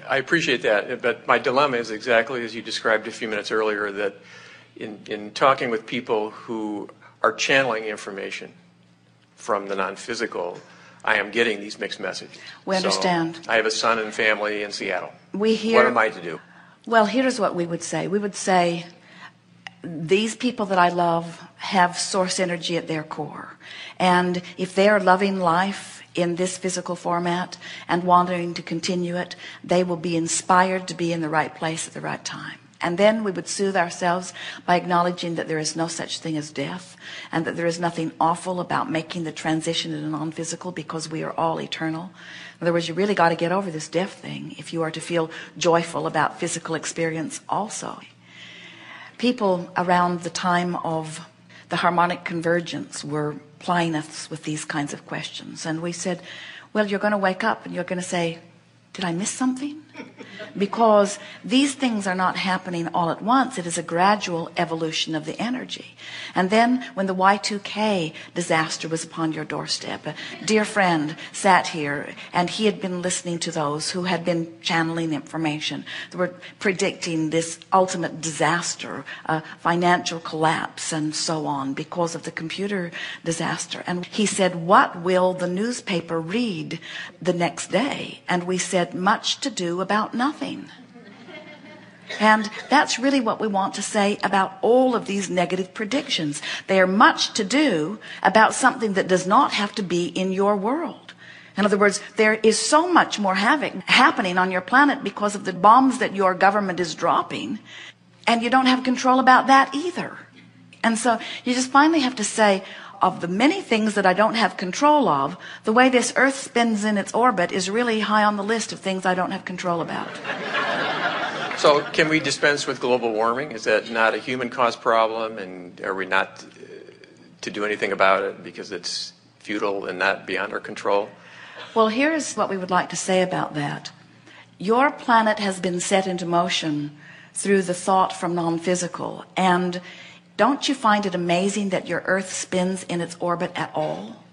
I appreciate that, but my dilemma is exactly as you described a few minutes earlier, that in talking with people who are channeling information from the non-physical, I am getting these mixed messages. We understand. So I have a son and family in Seattle. We hear. What am I to do? Well, here's what we would say. We would say, these people that I love have source energy at their core. And if they are loving life in this physical format and wanting to continue it, they will be inspired to be in the right place at the right time. And then we would soothe ourselves by acknowledging that there is no such thing as death, and that there is nothing awful about making the transition into non-physical, because we are all eternal. In other words, you really got to get over this death thing if you are to feel joyful about physical experience also. People around the time of the harmonic convergence were plying us with these kinds of questions. And we said, well, you're going to wake up and you're going to say, did I miss something? Because these things are not happening all at once. It is a gradual evolution of the energy. And then when the Y2K disaster was upon your doorstep, a dear friend sat here and he had been listening to those who had been channeling information. They were predicting this ultimate disaster, financial collapse and so on because of the computer disaster. And he said, what will the newspaper read the next day? And we said, much to do about nothing. And that's really what we want to say about all of these negative predictions. They are much to do about something that does not have to be in your world. In other words, there is so much more havoc happening on your planet because of the bombs that your government is dropping, and you don't have control about that either. And so you just finally have to say, of the many things that I don't have control of, the way this Earth spins in its orbit is really high on the list of things I don't have control about. So can we dispense with global warming? Is that not a human-caused problem, and are we not to do anything about it because it's futile and not beyond our control? Well, here's what we would like to say about that. Your planet has been set into motion through the thought from non-physical, and don't you find it amazing that your Earth spins in its orbit at all?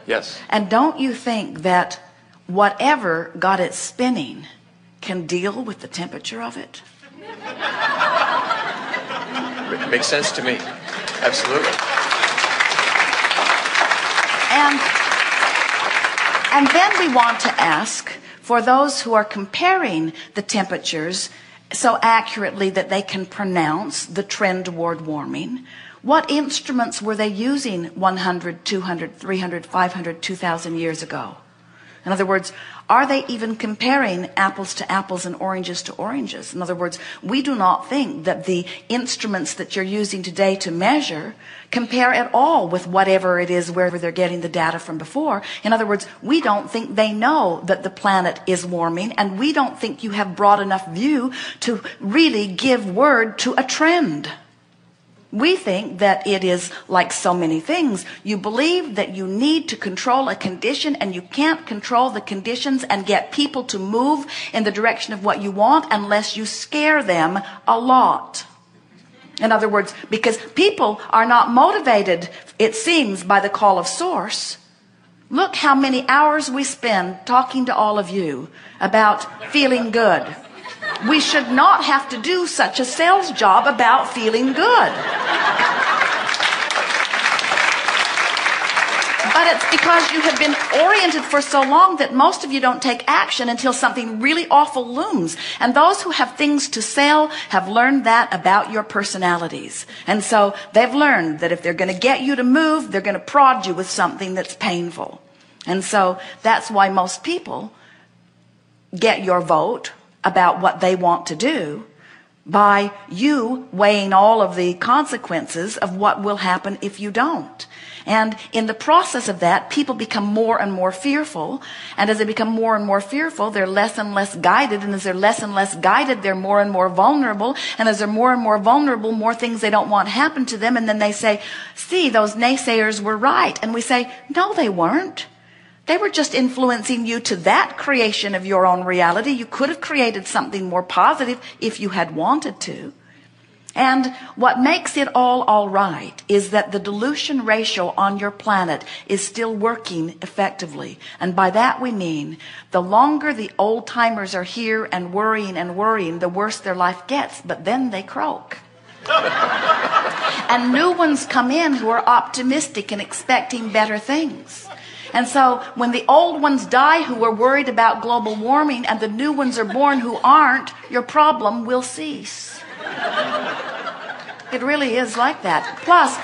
Yes. And don't you think that whatever got it spinning can deal with the temperature of it? It makes sense to me. Absolutely. And then we want to ask, for those who are comparing the temperatures so accurately that they can pronounce the trend toward warming, what instruments were they using 100, 200, 300, 500, 2,000 years ago? In other words, are they even comparing apples to apples and oranges to oranges? In other words, we do not think that the instruments that you're using today to measure compare at all with whatever it is wherever they're getting the data from before. In other words, we don't think they know that the planet is warming, and we don't think you have broad enough view to really give word to a trend. We think that it is like so many things. You believe that you need to control a condition, and you can't control the conditions and get people to move in the direction of what you want unless you scare them a lot. In other words, because people are not motivated, it seems, by the call of source. Look how many hours we spend talking to all of you about feeling good. We should not have to do such a sales job about feeling good. But it's because you have been oriented for so long that most of you don't take action until something really awful looms. And those who have things to sell have learned that about your personalities. And so they've learned that if they're going to get you to move, they're going to prod you with something that's painful. And so that's why most people get your vote about what they want to do by you weighing all of the consequences of what will happen if you don't. And in the process of that, people become more and more fearful. And as they become more and more fearful, they're less and less guided. And as they're less and less guided, they're more and more vulnerable. And as they're more and more vulnerable, more things they don't want happen to them. And then they say, see, those naysayers were right. And we say, no, they weren't. They were just influencing you to that creation of your own reality. You could have created something more positive if you had wanted to. And what makes it all right is that the dilution ratio on your planet is still working effectively. And by that we mean the longer the old timers are here and worrying, the worse their life gets, but then they croak. And new ones come in who are optimistic and expecting better things. And so when the old ones die who are worried about global warming and the new ones are born who aren't, your problem will cease. It really is like that. Plus,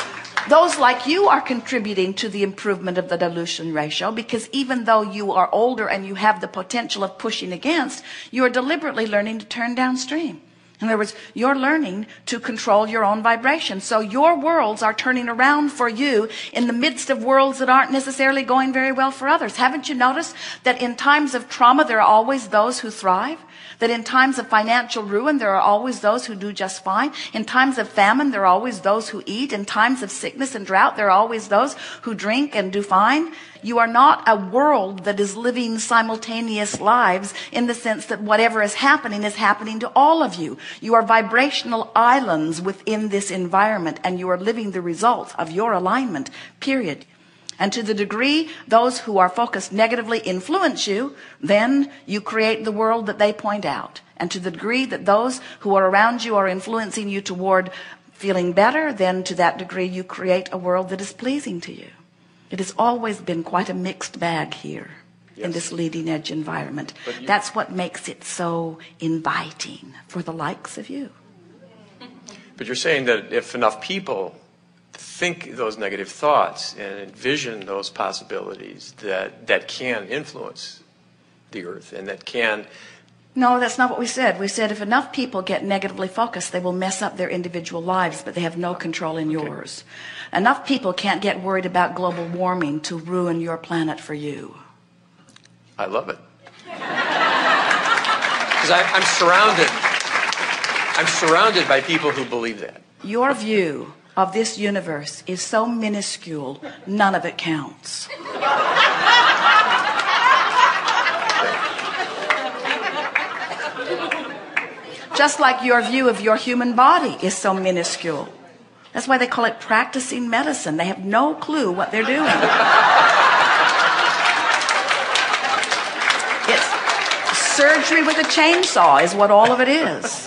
those like you are contributing to the improvement of the dilution ratio, because even though you are older and you have the potential of pushing against, you are deliberately learning to turn downstream. In other words, you're learning to control your own vibration. So your worlds are turning around for you in the midst of worlds that aren't necessarily going very well for others. Haven't you noticed that in times of trauma, there are always those who thrive? That in times of financial ruin, there are always those who do just fine. In times of famine, there are always those who eat. In times of sickness and drought, there are always those who drink and do fine. You are not a world that is living simultaneous lives in the sense that whatever is happening to all of you. You are vibrational islands within this environment, and you are living the results of your alignment, period. And to the degree those who are focused negatively influence you, then you create the world that they point out. And to the degree that those who are around you are influencing you toward feeling better, then to that degree you create a world that is pleasing to you. It has always been quite a mixed bag here. Yes. In this leading edge environment. That's what makes it so inviting for the likes of you. But you're saying that if enough people think those negative thoughts and envision those possibilities, that can influence the earth and that can... No, that's not what we said. We said if enough people get negatively focused, they will mess up their individual lives, but they have no control in yours. Enough people can't get worried about global warming to ruin your planet for you. I love it. Because I'm surrounded by people who believe that. Your view of this universe is so minuscule, none of it counts. Just like your view of your human body is so minuscule. That's why they call it practicing medicine. They have no clue what they're doing. It's surgery with a chainsaw is what all of it is.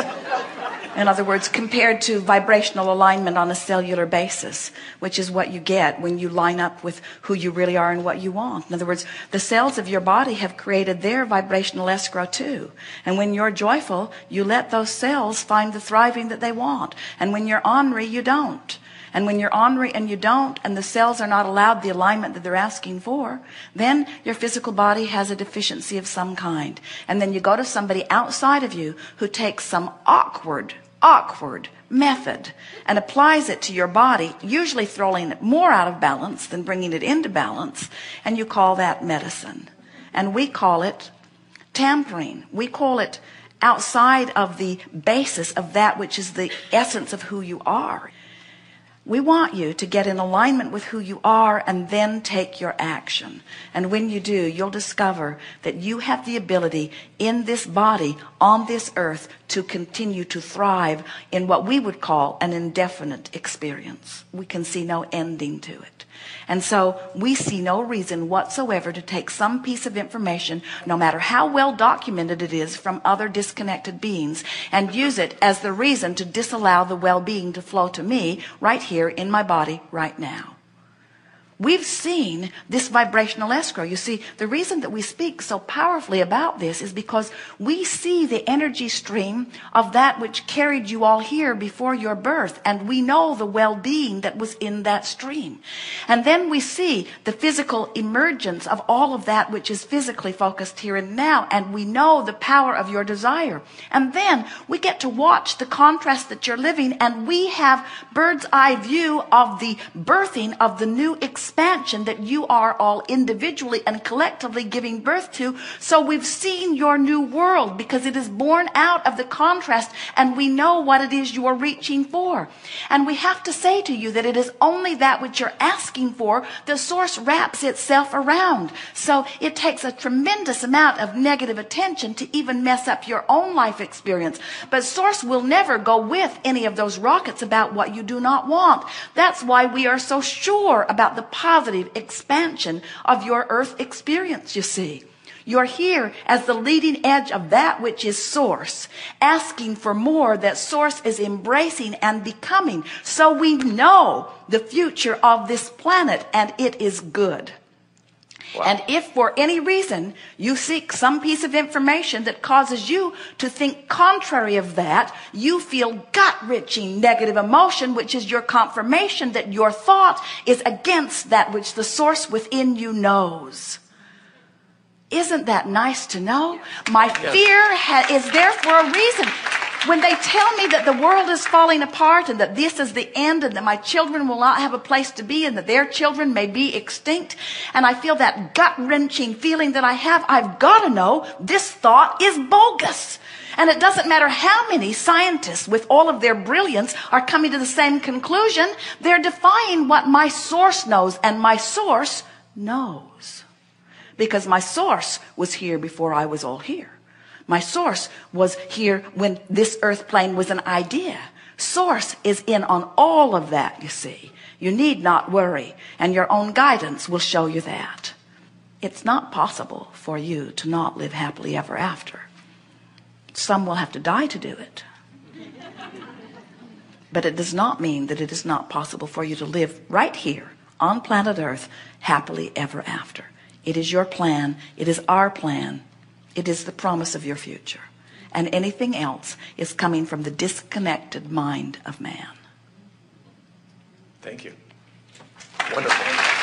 In other words, compared to vibrational alignment on a cellular basis, which is what you get when you line up with who you really are and what you want. In other words, the cells of your body have created their vibrational escrow too. And when you're joyful, you let those cells find the thriving that they want. And when you're ornery, you don't. And when you're ornery and you don't, and the cells are not allowed the alignment that they're asking for, then your physical body has a deficiency of some kind. And then you go to somebody outside of you who takes some awkward method and applies it to your body, usually throwing it more out of balance than bringing it into balance, and you call that medicine. And we call it tampering. We call it outside of the basis of that which is the essence of who you are. We want you to get in alignment with who you are and then take your action. And when you do, you'll discover that you have the ability in this body, on this earth, to continue to thrive in what we would call an indefinite experience. We can see no ending to it. And so we see no reason whatsoever to take some piece of information, no matter how well documented it is from other disconnected beings, and use it as the reason to disallow the well-being to flow to me right here in my body right now. We've seen this vibrational escrow. You see, the reason that we speak so powerfully about this is because we see the energy stream of that which carried you all here before your birth, and we know the well-being that was in that stream. And then we see the physical emergence of all of that which is physically focused here and now, and we know the power of your desire. And then we get to watch the contrast that you're living, and we have bird's eye view of the birthing of the new experience expansion that you are all individually and collectively giving birth to. So we've seen your new world because it is born out of the contrast, and we know what it is you are reaching for. And we have to say to you that it is only that which you're asking for the source wraps itself around. So it takes a tremendous amount of negative attention to even mess up your own life experience. But source will never go with any of those rockets about what you do not want. That's why we are so sure about the positive expansion of your earth experience, you see. You're here as the leading edge of that which is source, asking for more that source is embracing and becoming. So we know the future of this planet, and it is good. Wow. And if for any reason you seek some piece of information that causes you to think contrary of that, you feel gut-wrenching negative emotion, which is your confirmation that your thought is against that which the source within you knows. Isn't that nice to know? My fear is there for a reason. When they tell me that the world is falling apart and that this is the end and that my children will not have a place to be and that their children may be extinct, and I feel that gut-wrenching feeling that I have, I've got to know this thought is bogus. And it doesn't matter how many scientists with all of their brilliance are coming to the same conclusion. They're defying what my source knows, and my source knows. Because my source was here before I was all here. My source was here when this earth plane was an idea. Source is in on all of that, you see. You need not worry, and your own guidance will show you that. It's not possible for you to not live happily ever after. Some will have to die to do it. But it does not mean that it is not possible for you to live right here on planet Earth happily ever after. It is your plan. It is our plan. It is the promise of your future. And anything else is coming from the disconnected mind of man. Thank you. Wonderful.